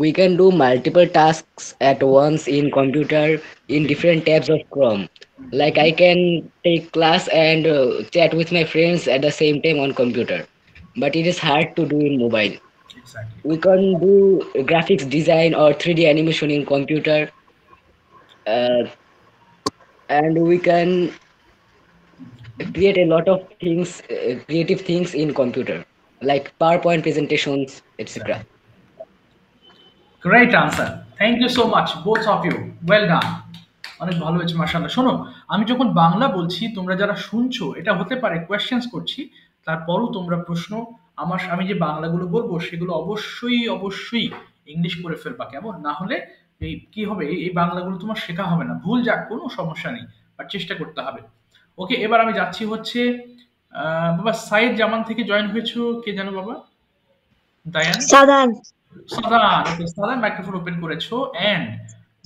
We can do multiple tasks at once in computer in different tabs of Chrome. Like I can take class and chat with my friends at the same time on computer. But it is hard to do in mobile. Exactly. We can do graphics design or 3D animation in computer. And we can create a lot of things, creative things in computer, like PowerPoint presentations, etc. Great answer. Thank you so much, both of you. Well done. অনেক ভালো হয়েছে মাশাআল্লাহ। শোনো, আমি যখন বাংলা বলছি তোমরা যারা শুনছো, এটা হতে পারে কোয়েশ্চেন্স করছি, তারপরও তোমরা প্রশ্ন আমি যে বাংলাগুলো বলবো সেগুলো অবশ্যই ইংলিশ করে ফেলবা, কেমন? না হলে এই কি হবে, এই বাংলাগুলো তোমার শেখা হবে না। ভুল যাক, কোনো সমস্যা নেই, বাট চেষ্টা করতে হবে। ওকে, এবার আমি যাচ্ছি হচ্ছে বাবা সাইদ জামান থেকে জয়েন হয়েছো, কে জানো বাবা? দায়ান সাদান। সাদান। ওকে, সাদান মাইক্রোফোন ওপেন করেছো। এন্ড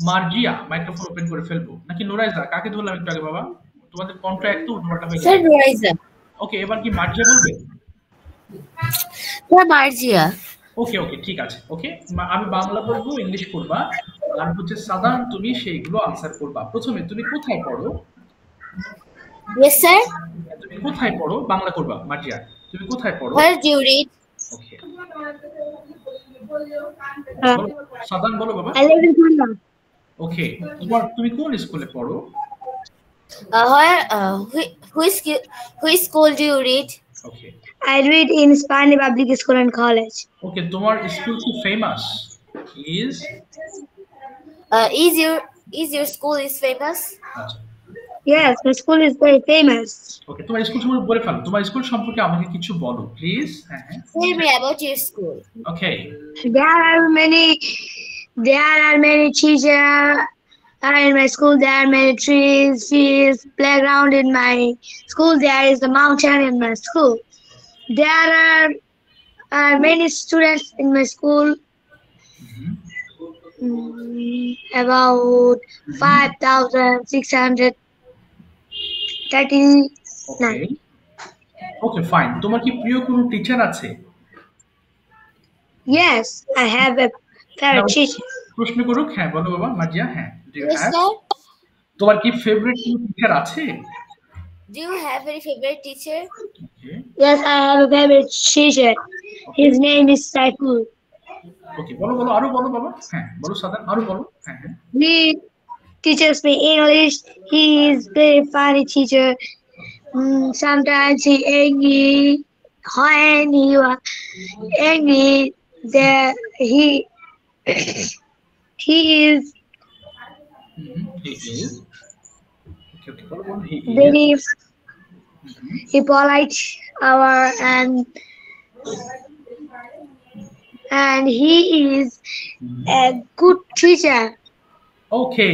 মার্জিয়া মাইক্রোফোন ওপেন করে ফেলবো, নাকি নোরাইজা? কাকে ধরলাম একটু আগে বাবা? তোমাদের কন্ট্রা একটু উল্টোপাল্টা হয়ে স্যার গেছে। নোরাইজা। ওকে, এবার কি মার্জিয়া বলবে? স্যার মার্জিয়া। ওকে ওকে ঠিক আছে। ওকে, আমি বাংলা বলবো, ইংলিশ করবা, আর হচ্ছে সাদান তুমি সেইগুলো আনসার করবা। প্রথমে তুমি কোথায় পড়ো? Yes sir. তুমি কোথায় পড়ো বাংলা করবা। মার্জিয়া, তুমি কোথায় পড়ো? Where do you read? ওকে, সাদান বলো বাবা। I live in Khulna. ওকে, তুমি কোন স্কুলে পড়ো? Which school do you read? Okay I read in Spani Public School and College. ওকে, তোমার স্কুল কি famous? Is your school is famous? আচ্ছা, Yes, my school is very famous. ওকে, তোমার school সম্পর্কে বলে ফেলো। তোমার স্কুল সম্পর্কে আমাকে কিছু বলো প্লিজ। হ্যাঁ হ্যাঁ, Tell me about your school. Okay. There are many teachers in my school. There are many trees, playground in my school. There is a mountain in my school. There are many students in my school. About 5,639. Okay okay fine. তোমার কি প্রিয় কোনো teacher আছে? Yes, I have a favorite teacher. প্রশ্ন করুক। হ্যাঁ বলো বাবা মার্জিয়া। হ্যাঁ, do you Yes have? sir. তোমার কি ফেভারিট কোনো টিচার আছে? Do you have any favorite teacher? Okay Yes, I have a favorite teacher. His name is Saiful. ওকে, বলো আরো বলো বাবা। হ্যাঁ বলো সাদান, আরো বলো। হ্যাঁ হ্যাঁ, He teaches me English. He is very funny teacher. Sometimes he angry. When he was angry, there he is he is ওকে বলো he is very he polite and and he is a good teacher. Okay,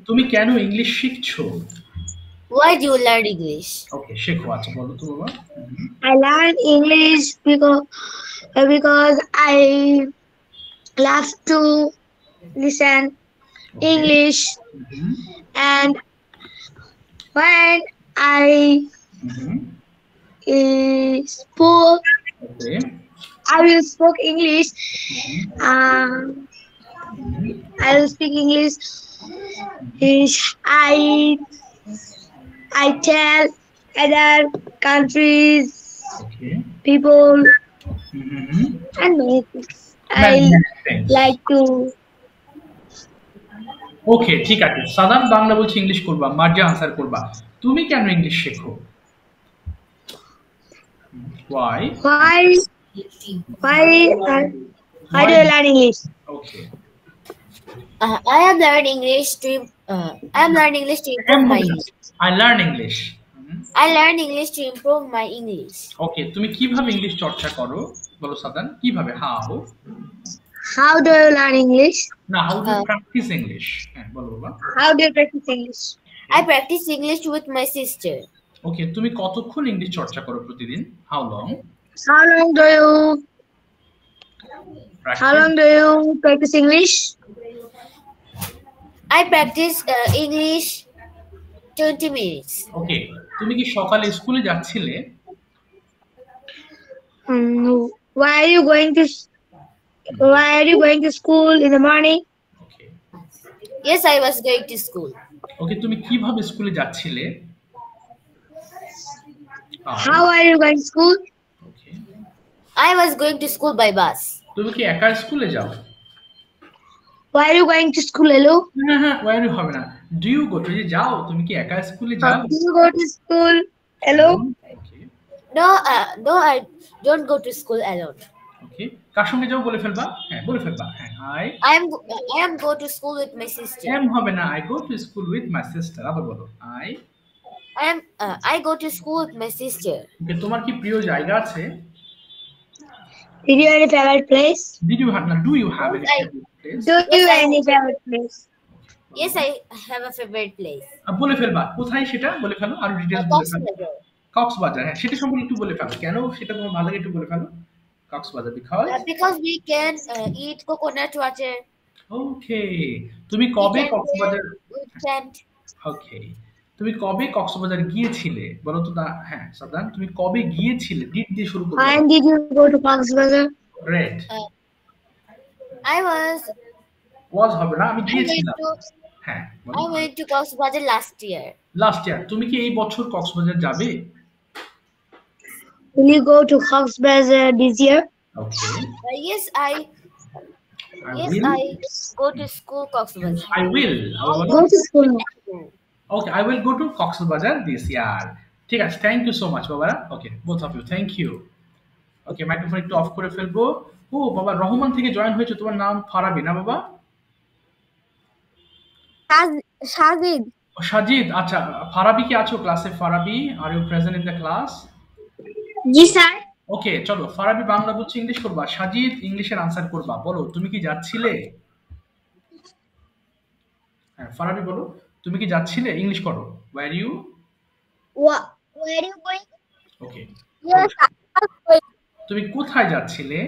তুমি কেন English শিখছো? Why do you learn English? Okay, শেখো। আচ্ছা বলো তো বাবা। I learn English because I love to listen English, and when I spoke, okay, I will speak English. I will speak English. I tell other countries okay, people and many things. I like to. ওকে, ঠিক আছে। সাদাম বাংলা বলছি, English করবা, মার্জা answer করবা। তুমি কেন English শেখো? Why? Why do you learn English? Okay. I am learning English to improve my English. I learn English. I learn English to improve my English. Okay, তুমি কিভাবে ইংলিশ চর্চা করো বলো সাদান? কিভাবে? How do you learn English? না, how do you practice English? হ্যাঁ, বলো বাবা। How do you practice English? I practice English with my sister. Okay, তুমি কতক্ষণ ইংলিশ চর্চা করো প্রতিদিন? How long? How long do you practice English? I practice English 20 minutes. Okay, তুমি কি সকালে স্কুলে যাচ্ছিলে? Why are you going to school in the morning? Okay. Yes, I was going to school. Okay, তুমি কিভাবে স্কুলে যাচ্ছিলে? How are you going to school? Okay. I was going to school by bus. তুমি কি একা স্কুলে যাও? Why are you going to school alone? না, why are you হবে না? Do you go to যাও? তুমি কি একা স্কুলে যাও? Do you go to school alone? Okay. No, I don't go to school alone. Okay. কার সঙ্গে যাও বলে ফেলবা? হ্যাঁ, বলে ফেলবা। হ্যাঁ, I am go to school with my sister. হবে না, I go to school with my sister। আবার বলো। I go to school with my sister. Okay, তোমার কি প্রিয় জায়গা আছে? Did you have any favorite place? Do you have any favorite place? Do you have any favorite place? Yes, I have a favorite place. বলে ফেলবা। কোথায় সেটা বলে ফেলো, আরো ডিটেইলস বলে ফেলো। কক্সবাজার। হ্যাঁ, সেটা সম্পর্কে একটু বলে ফেলো। কেন সেটা তোমার ভালো লাগে একটু বলে ফেলো। Cox's Bazar because we can eat coconut water. Okay, তুমি কবে কক্সবাজার? Okay, তুমি কবে কক্সবাজার গিয়েছিলে বলো তো? হ্যাঁ সাদান, তুমি কবে গিয়েছিলে? ডিড দিয়ে শুরু করো। When did you go to Coxbazar? Great. I was হবে না, আমি গিয়েছিলাম। হ্যাঁ, I went to Coxbazar last year. তুমি কি এই বছর কক্সবাজার যাবে? Will you go to Coxbazar this year? Okay. Yes, I go to school Coxbazar. I will Go to school. Okay, I will go to Coxbazar this year. ঠিক আছে, thank you so much বাবারা। Okay, both of you, thank you. Okay, microphone একটু of করে ফেলবো। ও বাবা, রহমান থেকে join হয়েছে, তোমার নাম ফারাবি না বাবা? সাজিদ। সাজিদ, আচ্ছা। ফারাবি কি আছো ক্লাসে? Farabi, are you present in the class? জি স্যার। ওকে, চলো। ফারাবি বাংলা বলছি, ইংলিশ করবা। সাজিদ ইংলিশের আনসার করবা। বলো, তুমি কি যাচ্ছিলে? হ্যাঁ, ফারাবি বলো, তুমি কি যাচ্ছিলে? ইংলিশ করো। Where you going? Okay. Yes, তুমি কোথায় যাচ্ছিলে?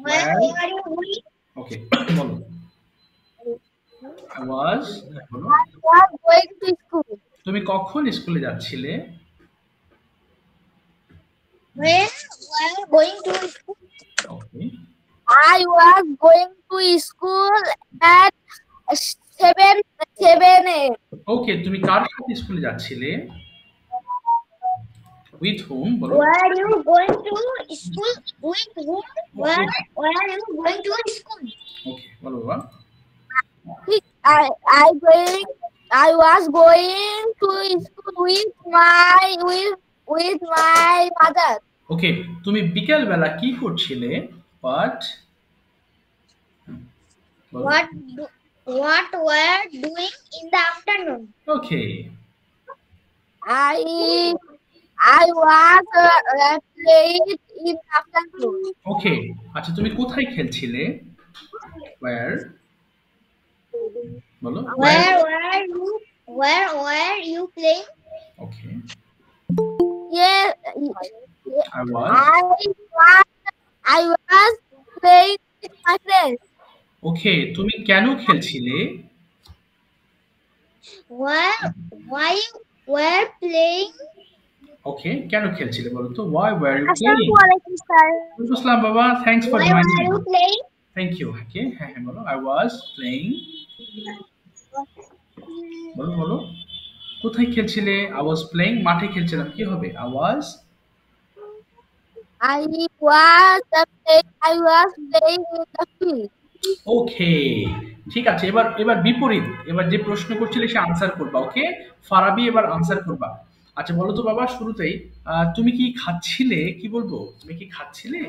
Where are you going? ওকে, বলো। I was going to school. তুমি কখন স্কুলে যাচ্ছিলে? When were you going to school? Okay. I was going to school at 7 a.m. Okay, তুমি কার সাথে স্কুলে যাচ্ছিলে? With whom? বলো। Were you going to school with whom? Where are you going to school? Okay, বলো বাবা। I was going to school with my mother. Okay, তুমি বিকেল বেলা কি করছিলে? What were doing in the afternoon? Okay. I was played in afternoon. ওকে, আচ্ছা তুমি কোথায় খেলছিলে? Where? বলো Where were you playing? Okay, Yes, I was. I was playing with my friends. ওকে, তুমি কেন খেলছিলে? Why were playing? ওকে, কেন খেলছিলে বলো তো? Why were you playing? Assalamualaikum, sir. ওয়ালাইকুম আসসালাম বাবা, thanks for Why were joining. you playing? Thank you. ওকে, হ্যাঁ হ্যাঁ বলো। I was playing. বলো বলো, কোথায় খেলছিলে? I was playing, মাঠে খেলছিলাম, কি হবে? I was playing in the field. ওকে, ঠিক আছে। এবার এবার বিপরীত, এবার যে প্রশ্ন করছিলে সে আনসার করবা। ওকে, ফারাবি এবার আনসার করবা। আচ্ছা বলো তো বাবা, শুরুতেই তুমি কি খাচ্ছিলে? কি বলবো? তুমি কি খাচ্ছিলে?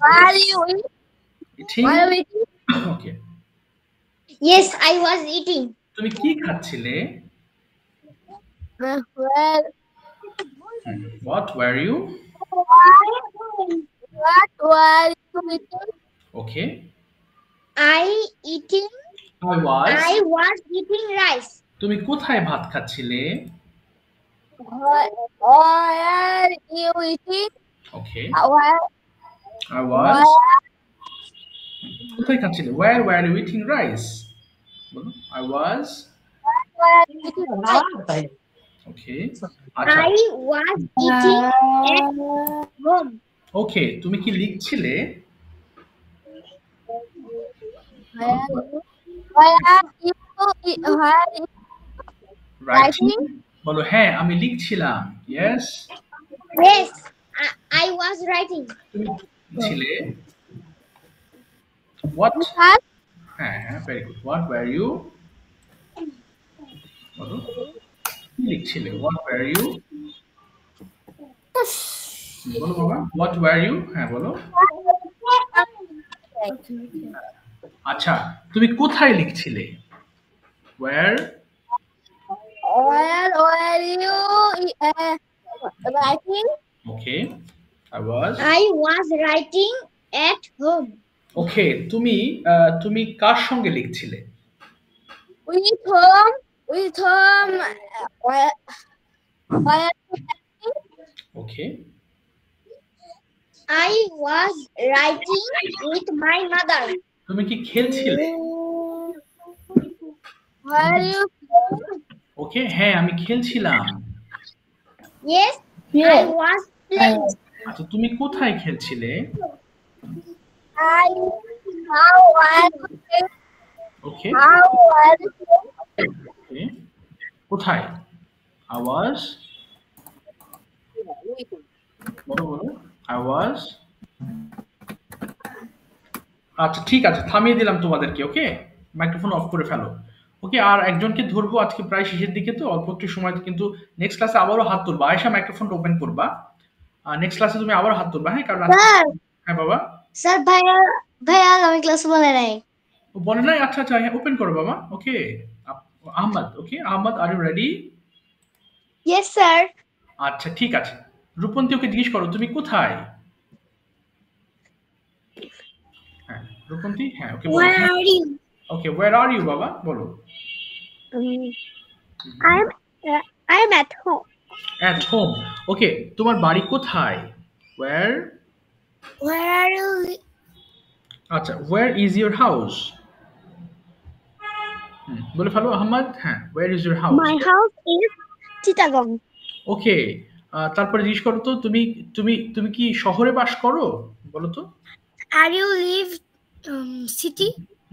While you ঠিক, while eating, okay. Yes, I was eating. তুমি কি খাচ্ছিলে? well, What were you? what were you eating? Okay, I eating. I was. I was eating rice. তুমি কোথায় ভাত খাচ্ছিলে? Were you eating? Okay, Where I was. কোথায় খাচ্ছিলে? Where were you eating rice? বলো, I was. were you eating rice? ওকে, আচ্ছা I was eating at home. Okay, তুমি কি লিখছিলে? Where you writing? Writing? বলো হ্যাঁ আমি লিখছিলাম। Yes, Yes, I was writing. তুমি লিখছিলে। What? had হ্যাঁ হ্যাঁ, very good. What were you? বলো, কি লিখছিলে? What were you? বলো বাবা, হোয়াট ওয়্যার ইউ? হ্যাঁ বলো। আচ্ছা, তুমি কোথায় লিখছিলে? Where? where were you writing? Okay, I was. I was writing at home. Okay, তুমি তুমি কার সঙ্গে লিখছিলে? With whom where you writing? Okay, I was writing with my mother. তুমি কি খেলছিলে? Where you ওকে, হ্যাঁ আমি খেলছিলাম। Yes, I was playing. আচ্ছা, তুমি কোথায় খেলছিলে? how were you okay, how were you ওকে, কোথায়? I was. বলো বলো, I was. আচ্ছা ঠিক আছে, থামিয়ে দিলাম তোমাদেরকে। ওকে, মাইক্রোফোন অফ করে ফেলো। ওকে, আর একজনকে ধরবো, আজকে প্রায় শেষের দিকে তো, অল্প একটু সময়, কিন্তু নেক্সট ক্লাসে আবারও হাত তুলবা। আয়েশা মাইক্রোফোনটা ওপেন করবা। নেক্সট ক্লাসে তুমি আবারও হাত তুলবা, হ্যাঁ? কারণ হ্যাঁ বাবা, স্যার ভাইয়া আমি ক্লাস বলে নাই। ও বলে নাই? আচ্ছা আচ্ছা, হ্যাঁ ওপেন করো বাবা। Okay, Ahmad. Okay Ahmad, are you ready? Yes sir. আচ্ছা ঠিক আছে, রূপন্তী ওকে জিজ্ঞেস করো তুমি কোথায়? হ্যাঁ রূপন্তী, হ্যাঁ ওকে বলো। Where are you? Okay, where are you বাবা? বলো। I am at home. At home. Okay, তোমার বাড়ি কোথায়? ওয়্যার? Where are you? আচ্ছা, ওয়্যার ইজ ইউর হাউস? বলে ফেলো আহমদ। হ্যাঁ, where is your house? My house is Chittagong. Okay, তারপরে জিজ্ঞেস করো তো তুমি তুমি তুমি কি শহরে বাস করো? বলো তো। Are you live city?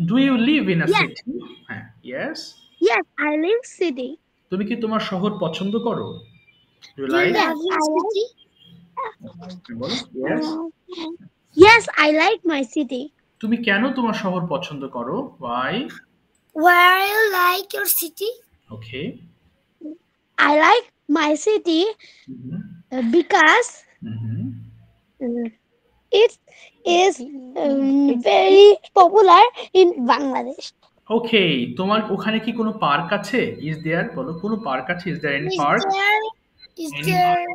Do you live in a Yes. City? হ্যাঁ, yes. Yes, I live city. তুমি কি তোমার শহর পছন্দ করো? Do you like? Yes, I like. বলো yes. Yes, I like my city. তুমি কেন তোমার শহর পছন্দ করো? Why? Where you like your city? Okay, I like my city because it is very popular in Bangladesh. Okay, তোমার ওখানে কি কোনো পার্ক আছে? Is there? বলো, কোনো পার্ক আছে? Is there any park? Is Any there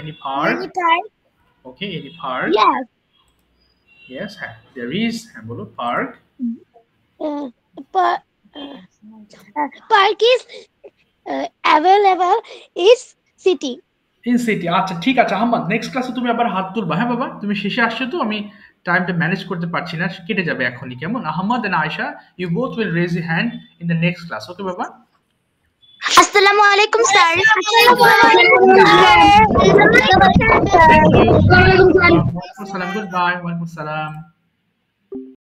any park? any park? Okay, any park? Yes. Yes, there is. বলো park. Park is available is city. In city. আচ্ছা ঠিক আছে আহমদ, নেক্সট ক্লাসে তুমি আবার হাত তুলবা। হ্যাঁ বাবা, তুমি শেষে আসছো তো, আমি টাইমটা ম্যানেজ করতে পারছি না, কেটে যাবে এখনই, কেমন? Ahmad and Ayesha, you both will raise your hand in the next class. Okay বাবা? আসসালামু আলাইকুম স্যার। ওয়ালাইকুম আসসালাম। Good bye. ওয়ালাইকুম আসসালাম।